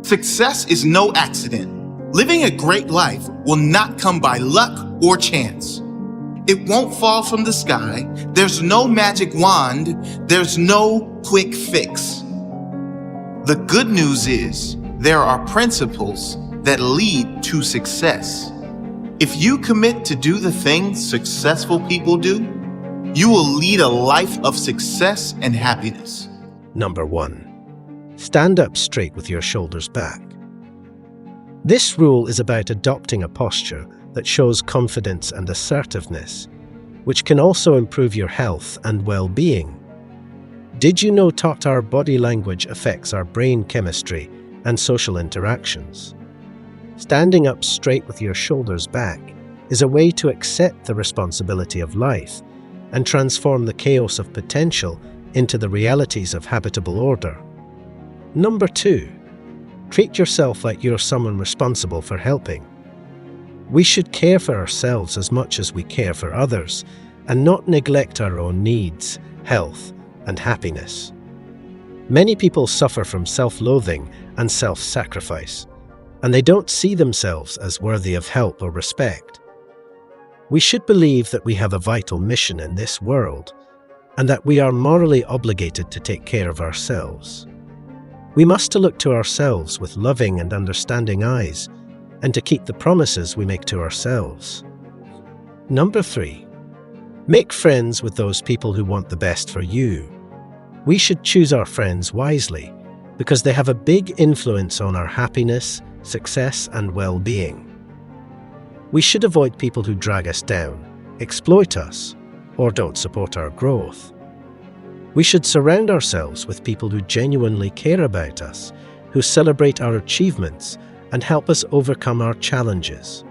Success is no accident. Living a great life will not come by luck or chance. It won't fall from the sky. There's no magic wand. There's no quick fix. The good news is there are principles that lead to success. If you commit to do the things successful people do, you will lead a life of success and happiness. Number 1. Stand up straight with your shoulders back. This rule is about adopting a posture that shows confidence and assertiveness, which can also improve your health and well-being. Did you know that our body language affects our brain chemistry and social interactions? Standing up straight with your shoulders back is a way to accept the responsibility of life and transform the chaos of potential into the realities of habitable order. Number 2. Treat yourself like you're someone responsible for helping. We should care for ourselves as much as we care for others and not neglect our own needs, health, and happiness. Many people suffer from self-loathing and self-sacrifice, and they don't see themselves as worthy of help or respect. We should believe that we have a vital mission in this world and that we are morally obligated to take care of ourselves. We must look to ourselves with loving and understanding eyes and to keep the promises we make to ourselves. Number 3. Make friends with those people who want the best for you. We should choose our friends wisely because they have a big influence on our happiness, success, and well-being. We should avoid people who drag us down, exploit us, or don't support our growth. We should surround ourselves with people who genuinely care about us, who celebrate our achievements and help us overcome our challenges.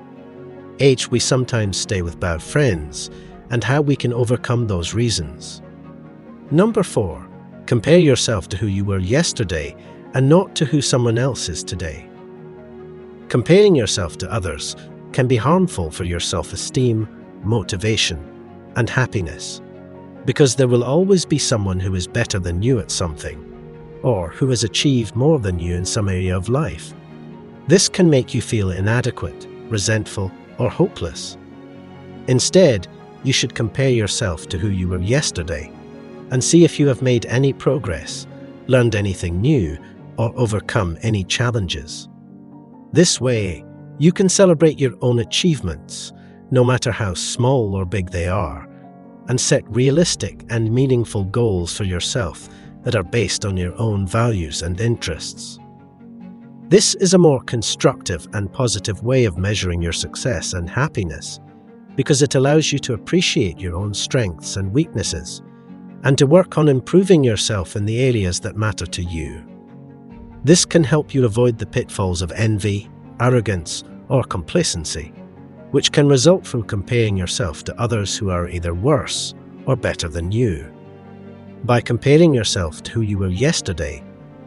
We sometimes stay with bad friends, and how we can overcome those reasons. Number 4. Compare yourself to who you were yesterday and not to who someone else is today. Comparing yourself to others can be harmful for your self-esteem, motivation, and happiness, because there will always be someone who is better than you at something, or who has achieved more than you in some area of life. This can make you feel inadequate, resentful, or hopeless. Instead, you should compare yourself to who you were yesterday and see if you have made any progress, learned anything new, or overcome any challenges. This way, you can celebrate your own achievements, no matter how small or big they are, and set realistic and meaningful goals for yourself that are based on your own values and interests. This is a more constructive and positive way of measuring your success and happiness because it allows you to appreciate your own strengths and weaknesses and to work on improving yourself in the areas that matter to you. This can help you avoid the pitfalls of envy, arrogance, or complacency, which can result from comparing yourself to others who are either worse or better than you. By comparing yourself to who you were yesterday,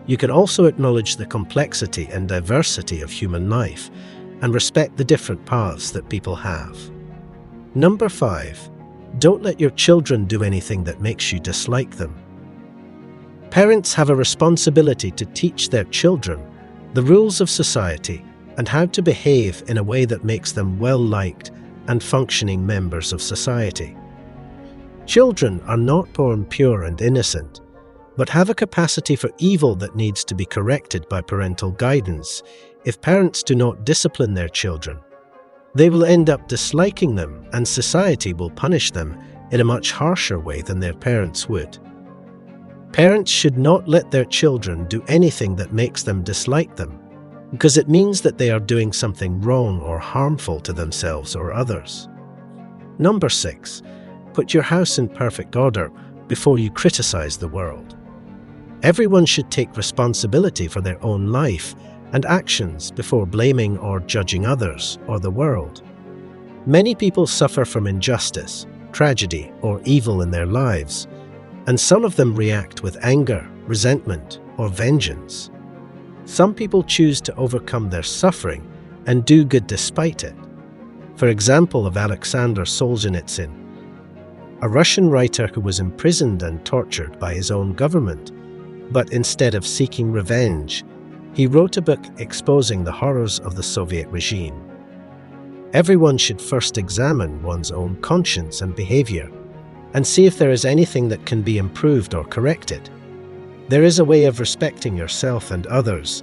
you can also acknowledge the complexity and diversity of human life and respect the different paths that people have. Number 5. Don't let your children do anything that makes you dislike them. Parents have a responsibility to teach their children the rules of society and how to behave in a way that makes them well-liked and functioning members of society. Children are not born pure and innocent, but have a capacity for evil that needs to be corrected by parental guidance. If parents do not discipline their children, they will end up disliking them, and society will punish them in a much harsher way than their parents would. Parents should not let their children do anything that makes them dislike them, because it means that they are doing something wrong or harmful to themselves or others. Number 6. Put your house in perfect order before you criticize the world. Everyone should take responsibility for their own life and actions before blaming or judging others or the world. Many people suffer from injustice, tragedy, or evil in their lives, and some of them react with anger, resentment, or vengeance. Some people choose to overcome their suffering and do good despite it. For example, of Alexander Solzhenitsyn, a Russian writer who was imprisoned and tortured by his own government, but instead of seeking revenge, He wrote a book exposing the horrors of the Soviet regime. Everyone should first examine one's own conscience and behavior and see if there is anything that can be improved or corrected. There is a way of respecting yourself and others,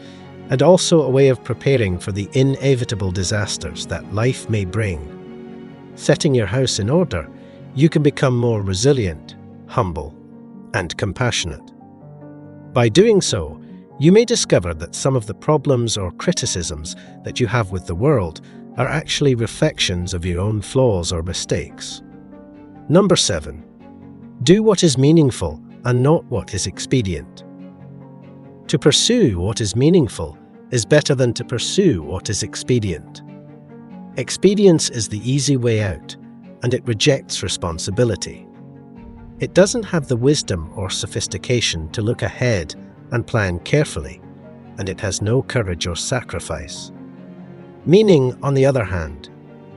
and also a way of preparing for the inevitable disasters that life may bring. Setting your house in order, you can become more resilient, humble, and compassionate. By doing so, you may discover that some of the problems or criticisms that you have with the world are actually reflections of your own flaws or mistakes. Number 7. Do what is meaningful and not what is expedient. To pursue what is meaningful is better than to pursue what is expedient. Expedience is the easy way out, and it rejects responsibility. It doesn't have the wisdom or sophistication to look ahead and plan carefully, and it has no courage or sacrifice. Meaning, on the other hand,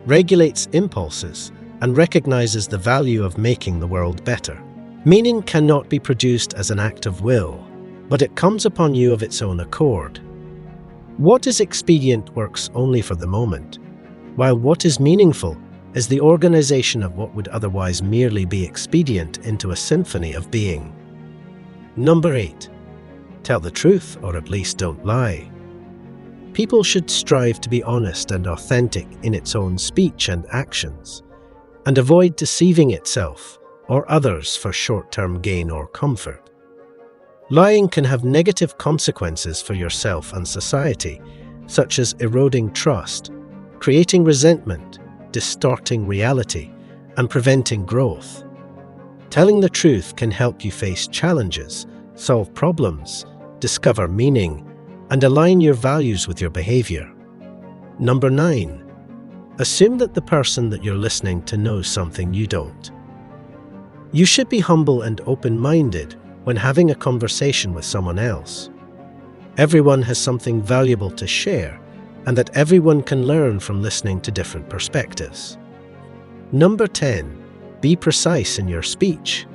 regulates impulses and recognizes the value of making the world better. Meaning cannot be produced as an act of will, but it comes upon you of its own accord. What is expedient works only for the moment, while what is meaningful is the organization of what would otherwise merely be expedient into a symphony of being. Number 8. Tell the truth, or at least don't lie. People should strive to be honest and authentic in its own speech and actions, and avoid deceiving itself or others for short-term gain or comfort. Lying can have negative consequences for yourself and society, such as eroding trust, creating resentment, distorting reality, and preventing growth. Telling the truth can help you face challenges, solve problems, discover meaning, and align your values with your behavior. Number 9. Assume that the person that you're listening to knows something you don't. You should be humble and open-minded when having a conversation with someone else. Everyone has something valuable to share, and that everyone can learn from listening to different perspectives. Number 10. Be precise in your speech.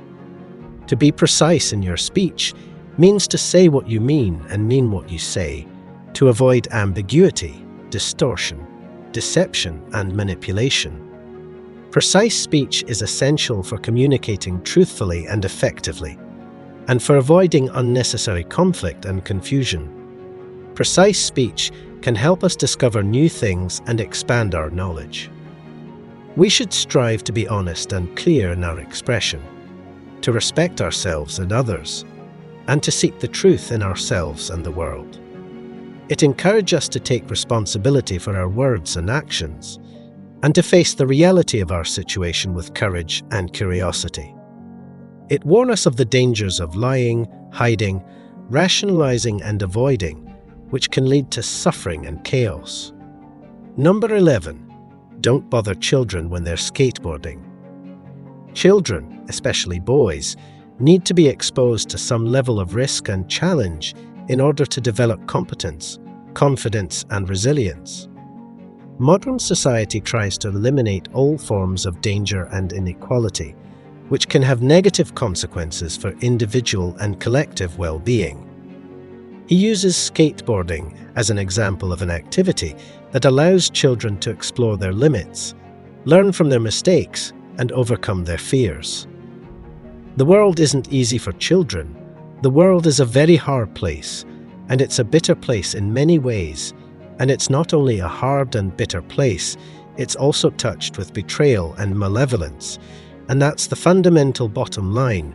To be precise in your speech means to say what you mean and mean what you say, to avoid ambiguity, distortion, deception, and manipulation. Precise speech is essential for communicating truthfully and effectively, and for avoiding unnecessary conflict and confusion. Precise speech can help us discover new things and expand our knowledge. We should strive to be honest and clear in our expression, to respect ourselves and others, and to seek the truth in ourselves and the world. It encourages us to take responsibility for our words and actions, and to face the reality of our situation with courage and curiosity. It warns us of the dangers of lying, hiding, rationalizing, and avoiding, which can lead to suffering and chaos. Number 11. Don't bother children when they're skateboarding. Children, especially boys, need to be exposed to some level of risk and challenge in order to develop competence, confidence, and resilience. Modern society tries to eliminate all forms of danger and inequality, which can have negative consequences for individual and collective well-being. He uses skateboarding as an example of an activity that allows children to explore their limits, learn from their mistakes, and overcome their fears. The world isn't easy for children. The world is a very hard place, and it's a bitter place in many ways. And it's not only a hard and bitter place, it's also touched with betrayal and malevolence. And that's the fundamental bottom line.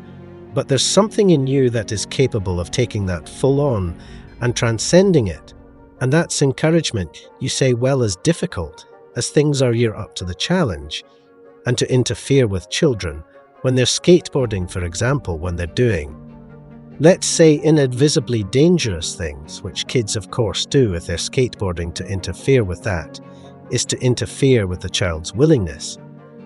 But there's something in you that is capable of taking that full on and transcending it. And that's encouragement. You say, well, as difficult as things are, you're up to the challenge. And to interfere with children when they're skateboarding, for example, when they're doing, let's say, inadvisibly dangerous things, which kids of course do if they're skateboarding, to interfere with that is to interfere with the child's willingness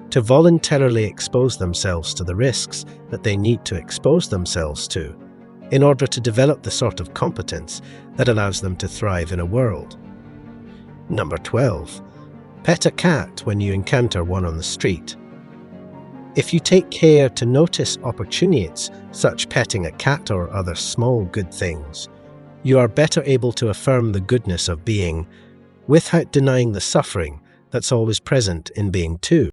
to voluntarily expose themselves to the risks that they need to expose themselves to in order to develop the sort of competence that allows them to thrive in a world. Number 12. Pet a cat when you encounter one on the street. If you take care to notice opportunities, such petting a cat or other small good things, you are better able to affirm the goodness of being without denying the suffering that's always present in being too.